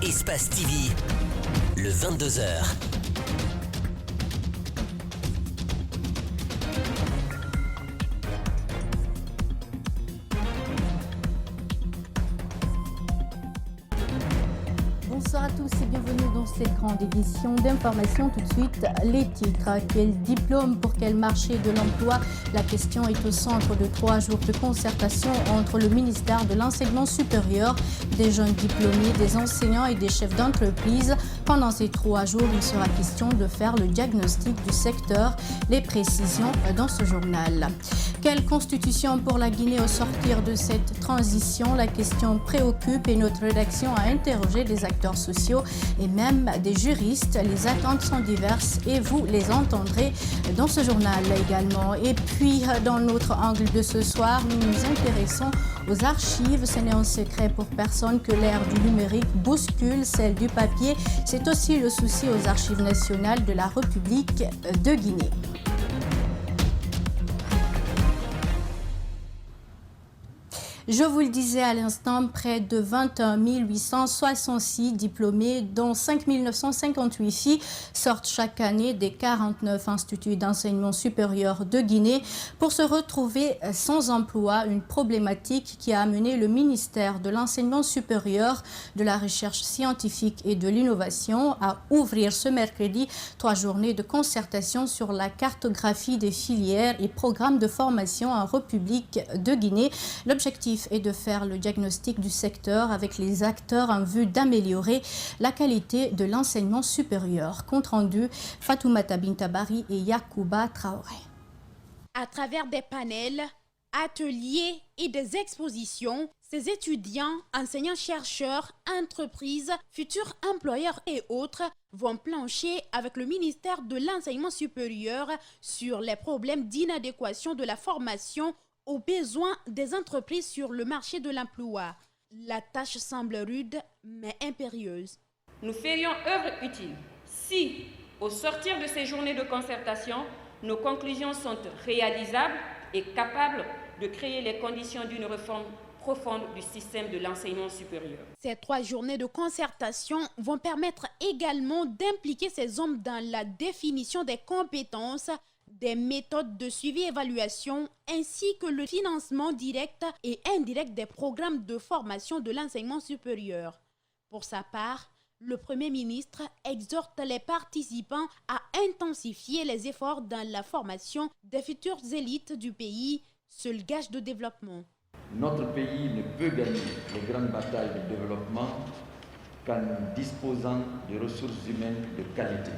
Espace TV, le 22h. Bonsoir à tous et bienvenue dans cette grande édition d'information. Tout de suite, les titres. Quel diplôme pour quel marché de l'emploi? La question est au centre de 3 jours de concertation entre le ministère de l'Enseignement supérieur, des jeunes diplômés, des enseignants et des chefs d'entreprise. Pendant ces 3 jours, il sera question de faire le diagnostic du secteur. Les précisions dans ce journal. Quelle constitution pour la Guinée au sortir de cette transition? La question préoccupe et notre rédaction a interrogé des acteurs sociaux et même des juristes. Les attentes sont diverses et vous les entendrez dans ce journal également. Et puis, dans notre angle de ce soir, nous nous intéressons aux archives. Ce n'est un secret pour personne que l'ère du numérique bouscule celle du papier. C'est aussi le souci aux archives nationales de la République de Guinée. Je vous le disais à l'instant, près de 21 866 diplômés, dont 5 958 filles, sortent chaque année des 49 instituts d'enseignement supérieur de Guinée pour se retrouver sans emploi, une problématique qui a amené le ministère de l'Enseignement supérieur, de la Recherche scientifique et de l'Innovation à ouvrir ce mercredi 3 journées de concertation sur la cartographie des filières et programmes de formation en République de Guinée. L'objectif est de faire le diagnostic du secteur avec les acteurs en vue d'améliorer la qualité de l'enseignement supérieur. Compte rendu, Fatoumata Bintabari et Yacouba Traoré. À travers des panels, ateliers et des expositions, ces étudiants, enseignants-chercheurs, entreprises, futurs employeurs et autres vont plancher avec le ministère de l'Enseignement supérieur sur les problèmes d'inadéquation de la formation aux besoins des entreprises sur le marché de l'emploi. La tâche semble rude, mais impérieuse. Nous ferions œuvre utile si, au sortir de ces journées de concertation, nos conclusions sont réalisables et capables de créer les conditions d'une réforme profonde du système de l'enseignement supérieur. Ces 3 journées de concertation vont permettre également d'impliquer ces hommes dans la définition des compétences, des méthodes de suivi-évaluation ainsi que le financement direct et indirect des programmes de formation de l'enseignement supérieur. Pour sa part, le Premier ministre exhorte les participants à intensifier les efforts dans la formation des futures élites du pays, seul gage de développement. Notre pays ne peut gagner les grandes batailles de développement qu'en disposant de ressources humaines de qualité.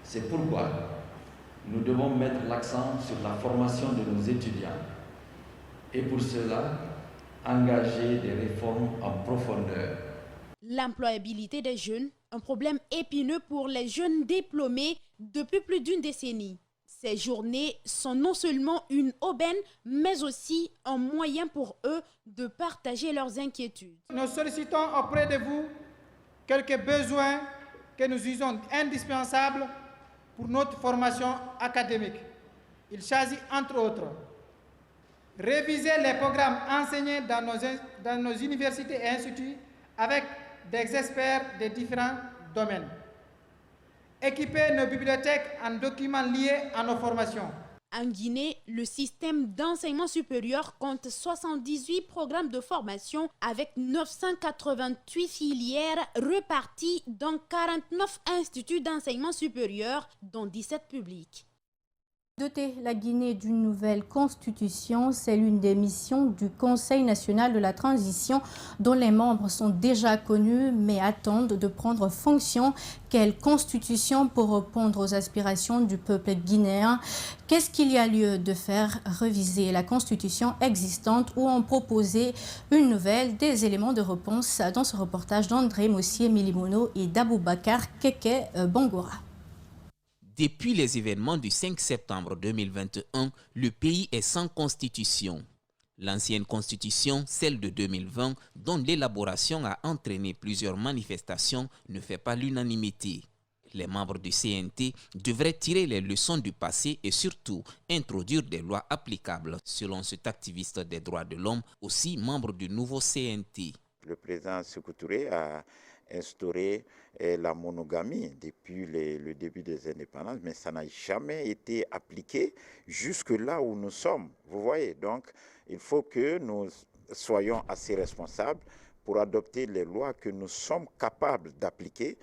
C'est pourquoi nous devons mettre l'accent sur la formation de nos étudiants et pour cela, engager des réformes en profondeur. L'employabilité des jeunes, un problème épineux pour les jeunes diplômés depuis plus d'une décennie. Ces journées sont non seulement une aubaine, mais aussi un moyen pour eux de partager leurs inquiétudes. Nous sollicitons auprès de vous quelques besoins que nous jugeons indispensables pour notre formation académique. Il s'agit entre autres réviser les programmes enseignés dans nos universités et instituts avec des experts de différents domaines. Équiper nos bibliothèques en documents liés à nos formations. En Guinée, le système d'enseignement supérieur compte 78 programmes de formation avec 988 filières reparties dans 49 instituts d'enseignement supérieur, dont 17 publics. Doter la Guinée d'une nouvelle constitution, c'est l'une des missions du Conseil national de la transition dont les membres sont déjà connus mais attendent de prendre fonction. Quelle constitution pour répondre aux aspirations du peuple guinéen? Qu'est-ce qu'il y a lieu de faire? Réviser la constitution existante ou en proposer une nouvelle? Des éléments de réponse dans ce reportage d'André Mossier-Milimono et d'Aboubacar Keke Bangora. Depuis les événements du 5 septembre 2021, le pays est sans constitution. L'ancienne constitution, celle de 2020, dont l'élaboration a entraîné plusieurs manifestations, ne fait pas l'unanimité. Les membres du CNT devraient tirer les leçons du passé et surtout introduire des lois applicables, selon cet activiste des droits de l'homme, aussi membre du nouveau CNT. Le président Sékou Touré a instauré la monogamie depuis le début des indépendances, mais ça n'a jamais été appliqué jusque là où nous sommes. Vous voyez, donc il faut que nous soyons assez responsables pour adopter les lois que nous sommes capables d'appliquer.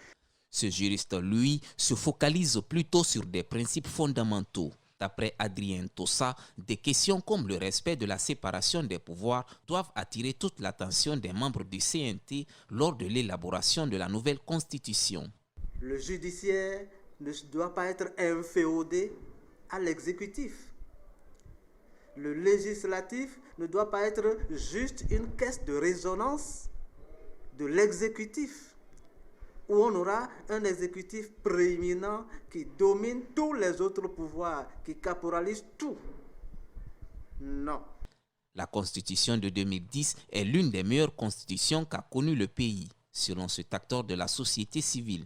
Ce juriste, lui, se focalise plutôt sur des principes fondamentaux. D'après Adrien Tossa, des questions comme le respect de la séparation des pouvoirs doivent attirer toute l'attention des membres du CNT lors de l'élaboration de la nouvelle constitution. Le judiciaire ne doit pas être inféodé à l'exécutif. Le législatif ne doit pas être juste une caisse de résonance de l'exécutif, où on aura un exécutif prééminent qui domine tous les autres pouvoirs, qui caporalise tout. Non. La constitution de 2010 est l'une des meilleures constitutions qu'a connu le pays, selon cet acteur de la société civile.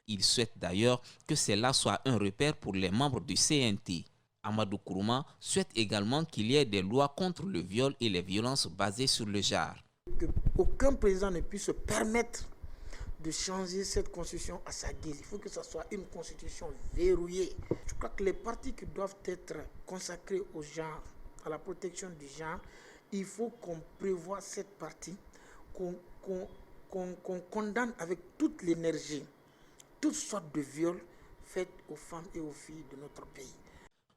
Il souhaite d'ailleurs que celle-là soit un repère pour les membres du CNT. Amadou Kourouma souhaite également qu'il y ait des lois contre le viol et les violences basées sur le genre. Qu'aucun président ne puisse se permettre de changer cette constitution à sa guise. Il faut que ce soit une constitution verrouillée. Je crois que les partis qui doivent être consacrés au genre, à la protection du genre, il faut qu'on prévoie cette partie, qu'on condamne avec toute l'énergie, toutes sortes de viols faits aux femmes et aux filles de notre pays.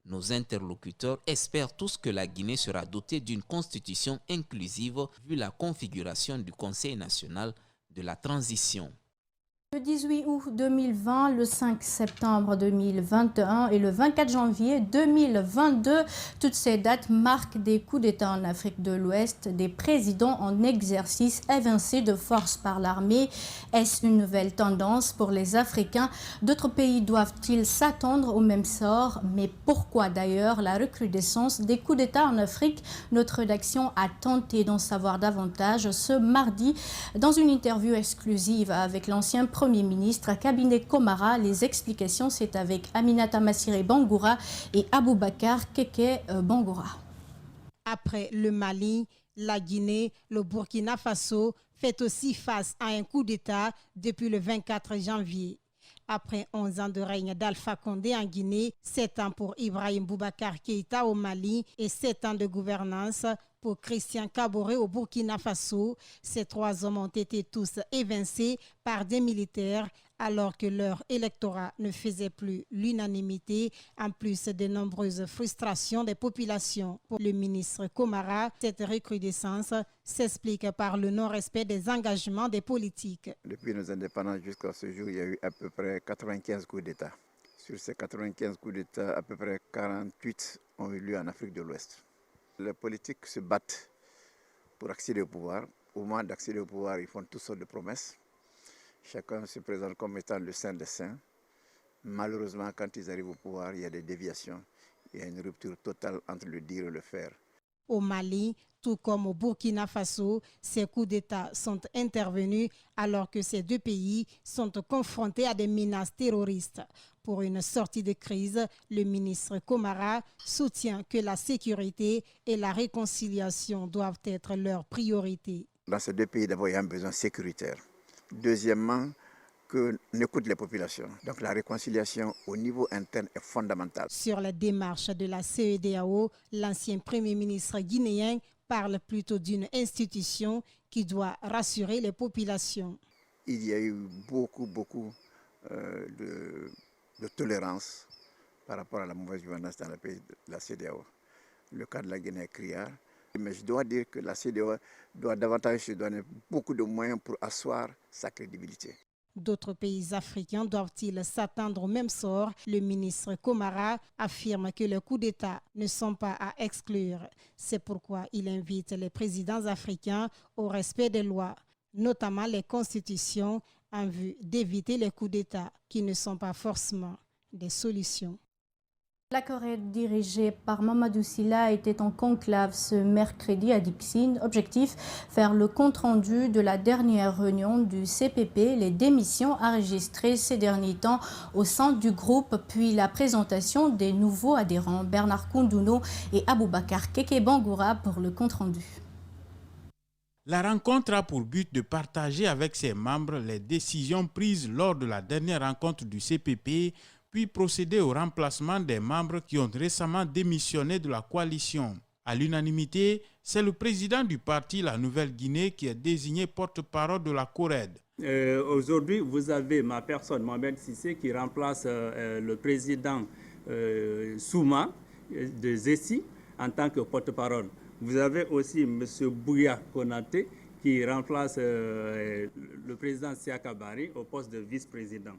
Nos interlocuteurs espèrent tous que la Guinée sera dotée d'une constitution inclusive vu la configuration du Conseil national de la transition. Le 18 août 2020, le 5 septembre 2021 et le 24 janvier 2022, toutes ces dates marquent des coups d'État en Afrique de l'Ouest, des présidents en exercice évincés de force par l'armée. Est-ce une nouvelle tendance pour les Africains? D'autres pays doivent-ils s'attendre au même sort? Mais pourquoi d'ailleurs la recrudescence des coups d'État en Afrique? Notre rédaction a tenté d'en savoir davantage ce mardi dans une interview exclusive avec l'ancien Premier ministre Cabinet Komara. Les explications, c'est avec Aminata Massiré Bangoura et Aboubakar Keke Bangoura. Après le Mali, la Guinée, le Burkina Faso fait aussi face à un coup d'État depuis le 24 janvier. Après 11 ans de règne d'Alpha Condé en Guinée, 7 ans pour Ibrahim Boubacar Keïta au Mali et 7 ans de gouvernance pour Christian Kaboré au Burkina Faso, ces 3 hommes ont été tous évincés par des militaires alors que leur électorat ne faisait plus l'unanimité, en plus de nombreuses frustrations des populations. Pour le ministre Komara, cette recrudescence s'explique par le non-respect des engagements des politiques. Depuis nos indépendances jusqu'à ce jour, il y a eu à peu près 95 coups d'État. Sur ces 95 coups d'État, à peu près 48 ont eu lieu en Afrique de l'Ouest. Les politiques se battent pour accéder au pouvoir. Au moment d'accéder au pouvoir, ils font toutes sortes de promesses. Chacun se présente comme étant le saint des saints. Malheureusement, quand ils arrivent au pouvoir, il y a des déviations. Il y a une rupture totale entre le dire et le faire. Au Mali, tout comme au Burkina Faso, ces coups d'État sont intervenus alors que ces deux pays sont confrontés à des menaces terroristes. Pour une sortie de crise, le ministre Komara soutient que la sécurité et la réconciliation doivent être leurs priorités. Dans ces deux pays, d'abord, il y a un besoin sécuritaire. Deuxièmement, qu'on écoute les populations. Donc la réconciliation au niveau interne est fondamentale. Sur la démarche de la CEDEAO, l'ancien Premier ministre guinéen parle plutôt d'une institution qui doit rassurer les populations. Il y a eu beaucoup de tolérance par rapport à la mauvaise gouvernance dans le pays de la CEDEAO. Le cas de la Guinée est criard. Mais je dois dire que la CEDEAO doit davantage se donner beaucoup de moyens pour asseoir sa crédibilité. D'autres pays africains doivent-ils s'attendre au même sort? Le ministre Komara affirme que les coups d'État ne sont pas à exclure. C'est pourquoi il invite les présidents africains au respect des lois, notamment les constitutions, en vue d'éviter les coups d'État qui ne sont pas forcément des solutions. La Corée dirigée par Mamadou Sylla était en conclave ce mercredi à Dixine. Objectif, faire le compte-rendu de la dernière réunion du CPP, les démissions enregistrées ces derniers temps au sein du groupe, puis la présentation des nouveaux adhérents. Bernard Koundouno et Aboubakar Keke Bangoura pour le compte-rendu. La rencontre a pour but de partager avec ses membres les décisions prises lors de la dernière rencontre du CPP, puis procéder au remplacement des membres qui ont récemment démissionné de la coalition. À l'unanimité, c'est le président du parti La Nouvelle-Guinée qui est désigné porte-parole de la CORED. Aujourd'hui, vous avez ma personne, Mohamed Sissé, qui remplace le président Souma de Zessi en tant que porte-parole. Vous avez aussi M. Bouya Konaté qui remplace le président Siaka Bari au poste de vice-président.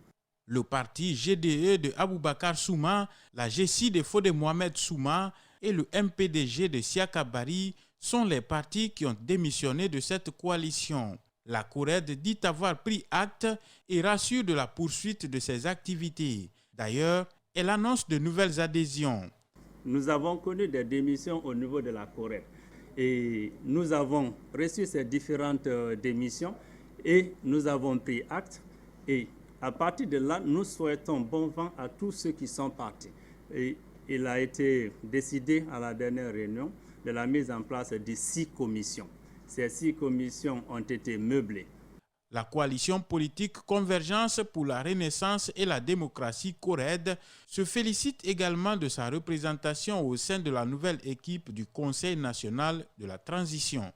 Le parti GDE de Aboubakar Souma, la GECI de Fodé Mohamed Souma et le MPDG de Siaka Bari sont les partis qui ont démissionné de cette coalition. La CORED dit avoir pris acte et rassure de la poursuite de ses activités. D'ailleurs, elle annonce de nouvelles adhésions. Nous avons connu des démissions au niveau de la CORED et nous avons reçu ces différentes démissions et nous avons pris acte et à partir de là, nous souhaitons bon vent à tous ceux qui sont partis. Et il a été décidé à la dernière réunion de la mise en place de 6 commissions. Ces 6 commissions ont été meublées. La coalition politique Convergence pour la Renaissance et la démocratie CORED se félicite également de sa représentation au sein de la nouvelle équipe du Conseil national de la transition.